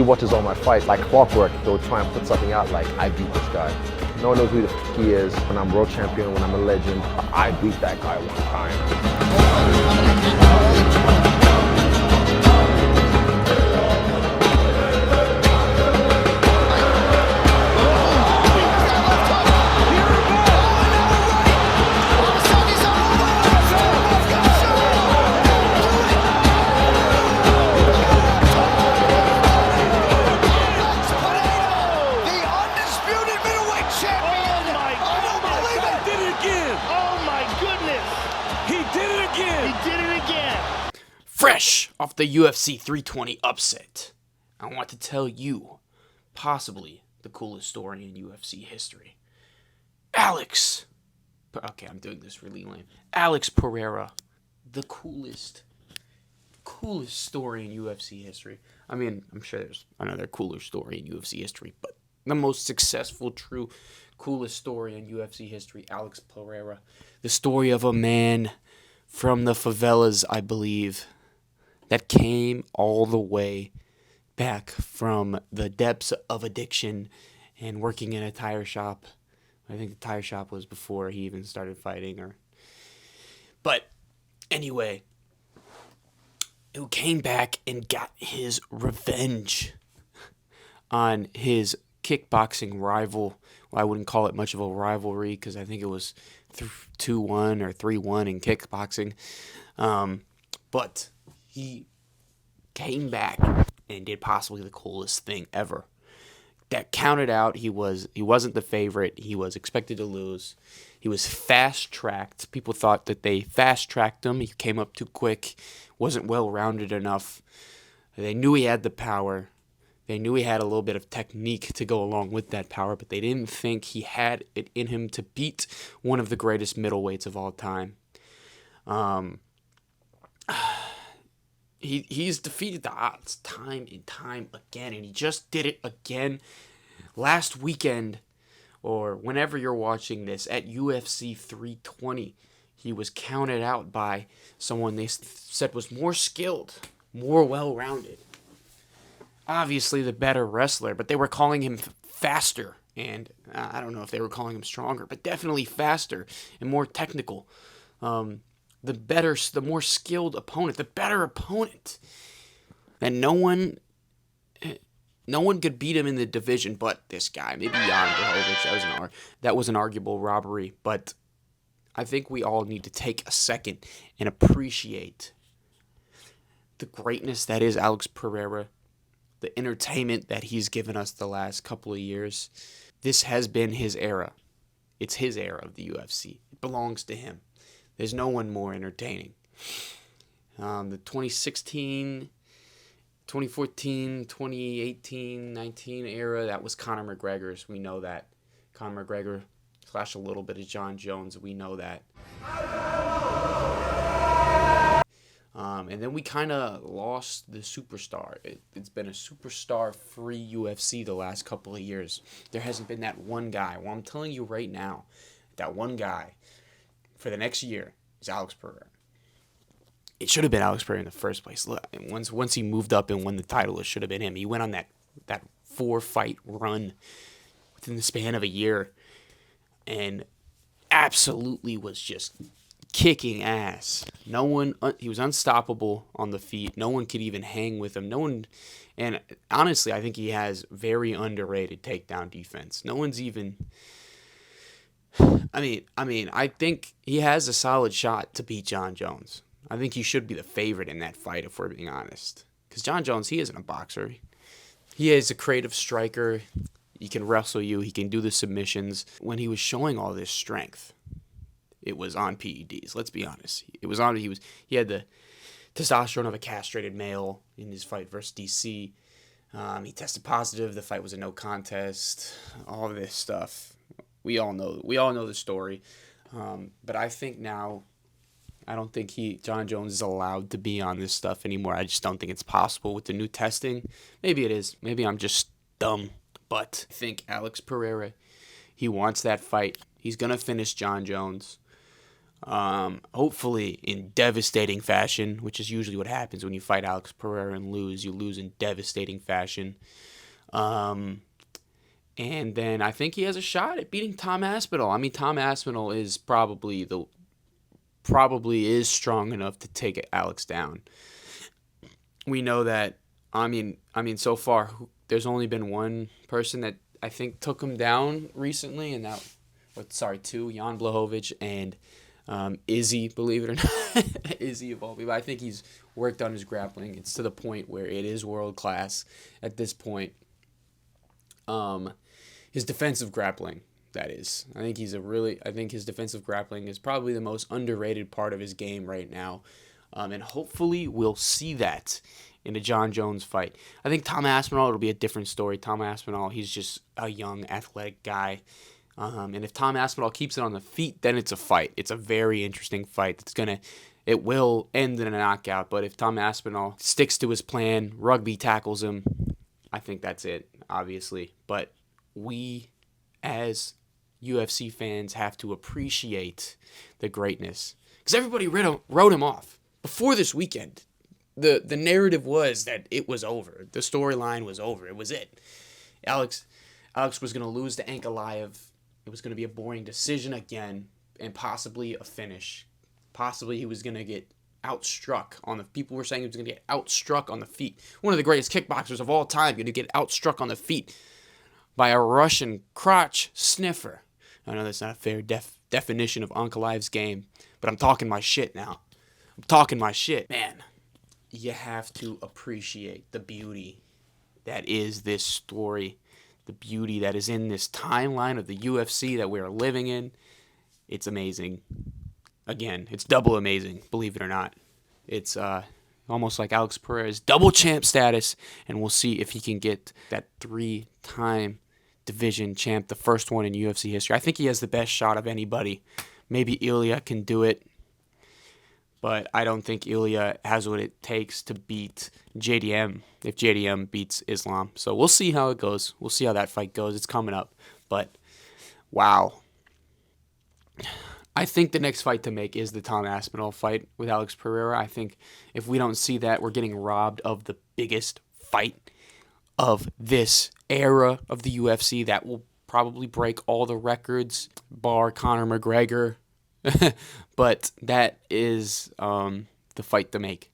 watches all my fights, like clockwork, he'll try and put something out like, I beat this guy. No one knows who the f he is. When I'm world champion, when I'm a legend, I beat that guy one time. Fresh off the UFC 320 upset, I want to tell you possibly the coolest story in UFC history. Alex Pereira, the coolest story in UFC history. I mean, I'm sure there's another cooler story in UFC history, but the most successful, true, coolest story in UFC history, Alex Pereira. The story of a man from the favelas, I believe, that came all the way back from the depths of addiction and working in a tire shop. I think the tire shop was before he even started fighting. But anyway, who came back and got his revenge on his kickboxing rival. Well, I wouldn't call it much of a rivalry because I think it was 2-1 or 3-1 in kickboxing. But he came back and did possibly the coolest thing ever. That counted out. He wasn't the favorite. He was expected to lose. He was fast-tracked. People thought that they fast-tracked him. He came up too quick. Wasn't well-rounded enough. They knew he had the power. They knew he had a little bit of technique to go along with that power, but they didn't think he had it in him to beat one of the greatest middleweights of all time. He's defeated the odds time and time again, and he just did it again last weekend, or whenever you're watching this, at UFC 320. He was counted out by someone they said was more skilled, more well-rounded. Obviously the better wrestler, but they were calling him faster, and I don't know if they were calling him stronger, but definitely faster and more technical. The more skilled opponent, the better opponent. And no one could beat him in the division but this guy. Maybe Jan Blachowicz. That was an arguable robbery, but I think we all need to take a second and appreciate the greatness that is Alex Pereira, the entertainment that he's given us the last couple of years. This has been his era. It's his era of the UFC. It belongs to him. There's no one more entertaining. The 2016, 2014, 2018, 19 era, that was Conor McGregor's. We know that. Conor McGregor / a little bit of John Jones. We know that. And then we kind of lost the superstar. It's been a superstar-free UFC the last couple of years. There hasn't been that one guy. Well, I'm telling you right now, that one guy for the next year is Alex Pereira. It should have been Alex Pereira in the first place. Look, once he moved up and won the title, it should have been him. He went on that 4-fight run within the span of a year and absolutely was just kicking ass. He was unstoppable on the feet. No one could even hang with him. And honestly, I think he has very underrated takedown defense. No one's even. I think he has a solid shot to beat John Jones. I think he should be the favorite in that fight, if we're being honest. Because John Jones, he isn't a boxer. He is a creative striker. He can wrestle you. He can do the submissions. When he was showing all this strength, it was on PEDs. Let's be honest. It was on. He had the testosterone of a castrated male in his fight versus DC. He tested positive. The fight was a no contest. All this stuff. We all know the story. But I think now, I don't think John Jones is allowed to be on this stuff anymore. I just don't think it's possible with the new testing. Maybe it is. Maybe I'm just dumb. But I think Alex Pereira, he wants that fight. He's going to finish John Jones. hopefully in devastating fashion, which is usually what happens when you fight Alex Pereira and lose. You lose in devastating fashion. And then I think he has a shot at beating Tom Aspinall. I mean, Tom Aspinall is probably is strong enough to take Alex down. We know that. I mean, so far there's only been one person that I think took him down recently, and two, Jan Blachowicz and Izzy, believe it or not, Izzy of all people. I think he's worked on his grappling. It's to the point where it is world class at this point. His defensive grappling, that is. I think his defensive grappling is probably the most underrated part of his game right now. And hopefully we'll see that in a John Jones fight. I think Tom Aspinall, it'll be a different story. Tom Aspinall, he's just a young, athletic guy. And if Tom Aspinall keeps it on the feet, then it's a fight. It's a very interesting fight. It will end in a knockout. But if Tom Aspinall sticks to his plan, rugby tackles him, I think that's it, obviously. But we, as UFC fans, have to appreciate the greatness. Because everybody wrote him off. Before this weekend, the narrative was that it was over. The storyline was over. It was it. Alex was going to lose to Ankalaev. It was going to be a boring decision again, and possibly a finish. Possibly he was going to get outstruck on the. People were saying he was going to get outstruck on the feet. One of the greatest kickboxers of all time going to get outstruck on the feet by a Russian crotch sniffer. I know that's not a fair definition of Ankalaev's game, but I'm talking my shit now. I'm talking my shit. Man, you have to appreciate the beauty that is this story. The beauty that is in this timeline of the UFC that we are living in. It's amazing. Again, it's double amazing, believe it or not. It's almost like Alex Pereira's double champ status, and we'll see if he can get that 3-time division champ, the first one in UFC history. I think he has the best shot of anybody. Maybe Ilya can do it, but I don't think Ilya has what it takes to beat JDM if JDM beats Islam. So we'll see how it goes. We'll see how that fight goes. It's coming up. But, wow. I think the next fight to make is the Tom Aspinall fight with Alex Pereira. I think if we don't see that, we're getting robbed of the biggest fight of this era of the UFC that will probably break all the records, bar Conor McGregor. But that is the fight to make.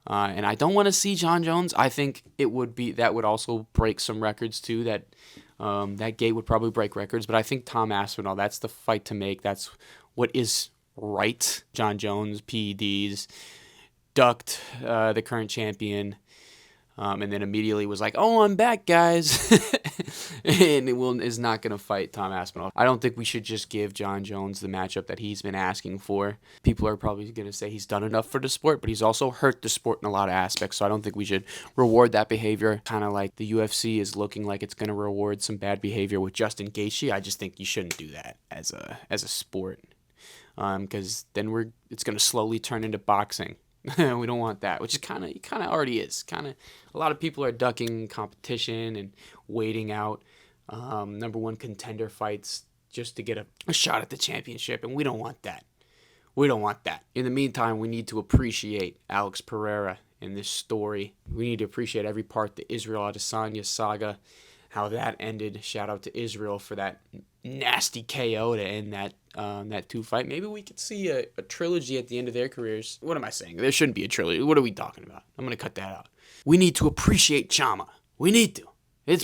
And I don't want to see John Jones. I think that would also break some records too. That gate would probably break records. But I think Tom Aspinall, that's the fight to make. That's what is right. John Jones, PEDs, ducked the current champion. And then immediately was like, "Oh, I'm back, guys," and is not going to fight Tom Aspinall. I don't think we should just give John Jones the matchup that he's been asking for. People are probably going to say he's done enough for the sport, but he's also hurt the sport in a lot of aspects, so I don't think we should reward that behavior. Kind of like the UFC is looking like it's going to reward some bad behavior with Justin Gaethje. I just think you shouldn't do that as a sport, because then it's going to slowly turn into boxing. We don't want that, which is kind of already is. A lot of people are ducking competition and waiting out number one contender fights just to get a shot at the championship, and we don't want that. We don't want that. In the meantime, we need to appreciate Alex Pereira in this story. We need to appreciate every part, the Israel Adesanya saga, how that ended. Shout out to Israel for that nasty KO to end that 2 fight. Maybe we could see a trilogy at the end of their careers. What am I saying? There shouldn't be a trilogy. What are we talking about? I'm gonna cut that out. We need to appreciate Chama. We need to. It's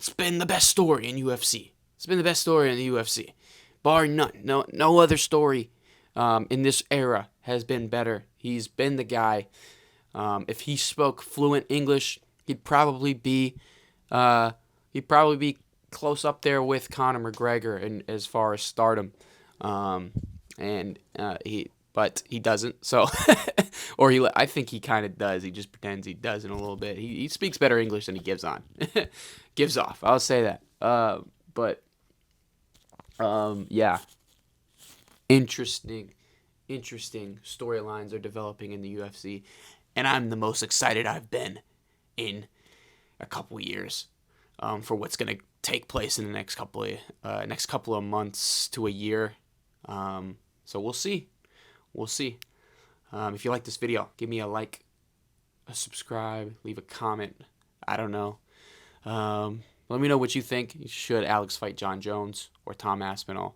been the best story in UFC. It's been the best story in the UFC, bar none. No other story in this era has been better. He's been the guy. If he spoke fluent English, he'd probably be close up there with Conor McGregor and as far as stardom, but he doesn't. So, I think he kind of does. He just pretends he doesn't a little bit. He speaks better English than he gives off. I'll say that. Yeah, interesting storylines are developing in the UFC, and I'm the most excited I've been in a couple years for what's going to take place in the next couple of months to a year. So we'll see. We'll see. If you like this video, give me a like, a subscribe, leave a comment. I don't know. Let me know what you think. Should Alex fight John Jones or Tom Aspinall?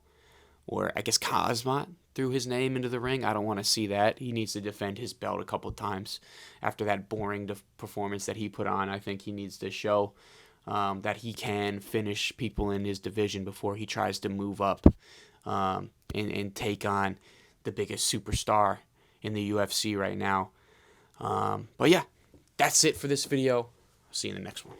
Or I guess Kazmat threw his name into the ring. I don't want to see that. He needs to defend his belt a couple times after that boring performance that he put on. I think he needs to show that he can finish people in his division before he tries to move up and take on the biggest superstar in the UFC right now. But yeah, that's it for this video. I'll see you in the next one.